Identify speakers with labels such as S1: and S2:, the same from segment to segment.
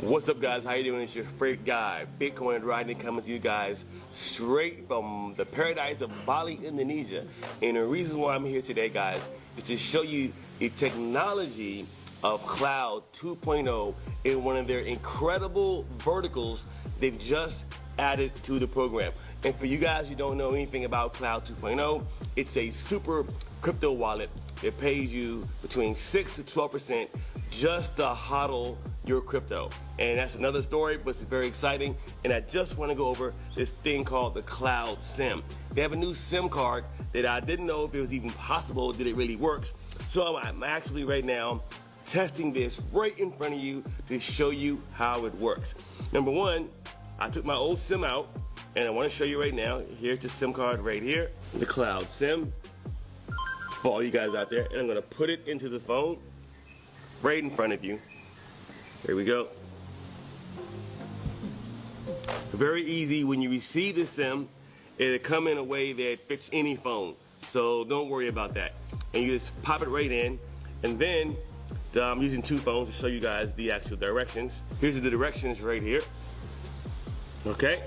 S1: What's up, guys? How you doing? It's your favorite guy, Bitcoin Rodney, coming to you guys straight from the paradise of Bali, Indonesia. And the reason why I'm here today, guys, is to show you the technology of Cloud 2.0 in one of their incredible verticals they've just added to the program. And for you guys who don't know anything about Cloud 2.0, it's a super crypto wallet that pays you between 6 to 12% just to hodl your crypto. And that's another story, but it's very exciting. And I just want to go over this thing called the Cloud SIM. They have a new SIM card that I didn't know if it was even possible that it really works. So I'm actually right now testing this right in front of you to show you how it works. Number one, I took my old SIM out, and I want to show you right now. Here's the SIM card right here, the Cloud SIM, for all you guys out there. And I'm going to put it into the phone right in front of you. There we go. Very easy. When you receive the SIM, it'll come in a way that fits any phone. So don't worry about that. And you just pop it right in. And then I'm using two phones to show you guys the actual directions. Here's the directions right here. Okay.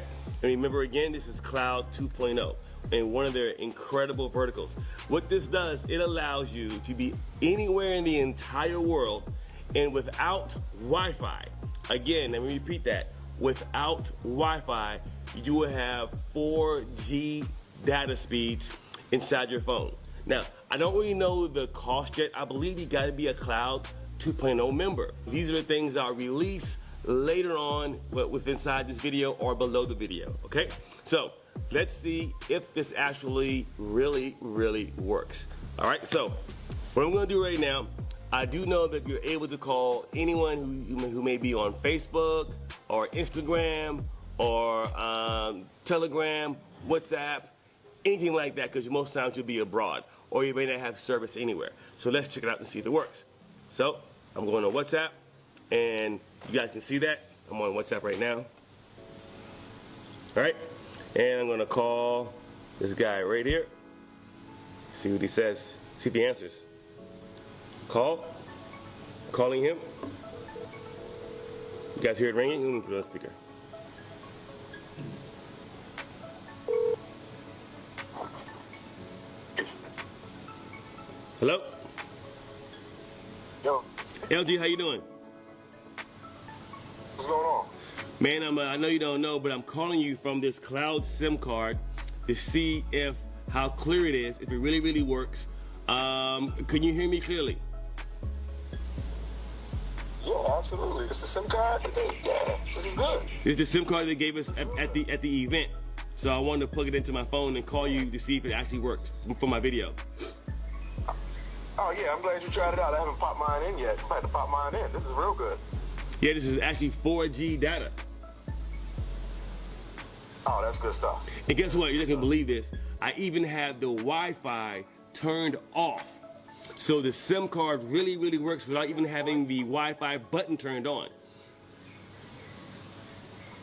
S1: And remember again, this is Cloud 2.0 and one of their incredible verticals. What this does, it allows you to be anywhere in the entire world and without Wi-Fi. Again, let me repeat that. Without Wi-Fi, you will have 4G data speeds inside your phone. Now, I don't really know the cost yet. I believe you gotta be a Cloud 2.0 member. These are the things I'll release later on with inside this video or below the video, okay? So, let's see if this actually really works. All right, so what I'm gonna do right now, I do know that you're able to call anyone who may be on Facebook or Instagram or Telegram, WhatsApp, anything like that, because most times you'll be abroad or you may not have service anywhere. So let's check it out and see if it works. So I'm going on WhatsApp, and you guys can see that. I'm on WhatsApp right now. All right, and I'm gonna call this guy right here. See what he says, see if he answers. Calling him. You guys hear it ringing? Let me put it on speaker. Hello?
S2: Yo.
S1: LG, how you doing?
S2: What's going on?
S1: Man, I know you don't know, but I'm calling you from this Cloud SIM card to see how clear it is, if it really works. Can you hear me clearly?
S2: Yeah, absolutely. It's the SIM card. Yeah, this is good.
S1: It's the SIM card they gave us at the event. So I wanted to plug it into my phone and call you to see if it actually worked for my video.
S2: Oh yeah, I'm glad you tried it out. I haven't popped mine in yet. I'm about to pop mine in. This is real good.
S1: Yeah, this is actually 4G data.
S2: Oh, that's good stuff.
S1: And guess what? You're not gonna believe this. I even have the Wi-Fi turned off. So the SIM card really works without even having the Wi-Fi button turned on.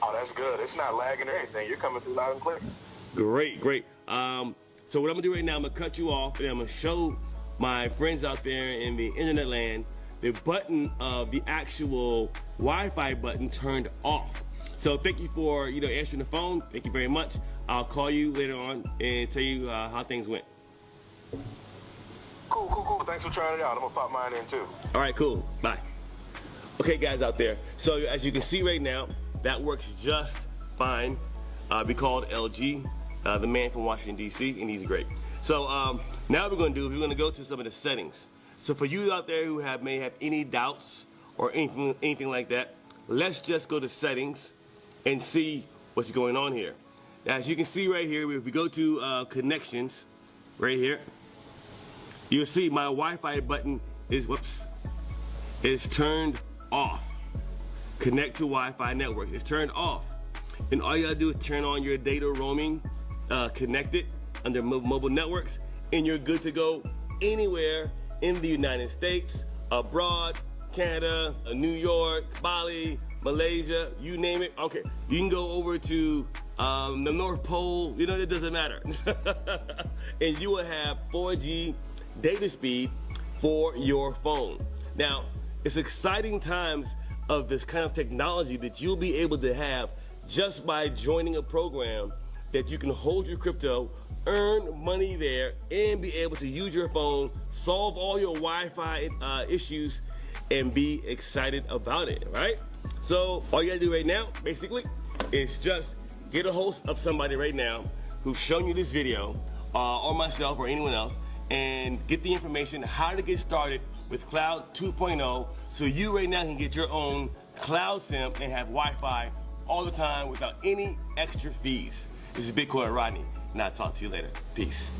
S2: Oh, that's good. It's not lagging or anything. You're coming through loud and clear.
S1: Great. So what I'm gonna do right now, I'm gonna cut you off and I'm gonna show my friends out there in the internet land the button of the actual Wi-Fi button turned off. So thank you for answering the phone. Thank you very much. I'll call you later on and tell you how things went.
S2: Cool. Thanks for trying it out. I'm gonna pop mine in too.
S1: All right, cool. Bye. Okay, guys out there. So as you can see right now, that works just fine. We called LG, the man from Washington, D.C., and he's great. So now we're gonna go to some of the settings. So for you out there who may have any doubts or anything like that, let's just go to settings and see what's going on here. Now, as you can see right here, if we go to connections, right here, you'll see my Wi-Fi button is turned off. Connect to Wi-Fi networks. It's turned off. And all you gotta do is turn on your data roaming, connect it under mobile networks, and you're good to go anywhere in the United States, abroad, Canada, New York, Bali, Malaysia, you name it. Okay, you can go over to the North Pole, it doesn't matter. And you will have 4G data speed for your phone. Now, it's exciting times of this kind of technology that you'll be able to have just by joining a program that you can hold your crypto, earn money there, and be able to use your phone, solve all your Wi-Fi issues, and be excited about it, right? So all you gotta do right now, basically, is just get a hold of somebody right now who's shown you this video, or myself or anyone else, and get the information how to get started with Cloud 2.0 so you right now can get your own cloud SIM and have Wi-Fi all the time without any extra fees. This is Bitcoin Rodney, and I'll talk to you later. Peace.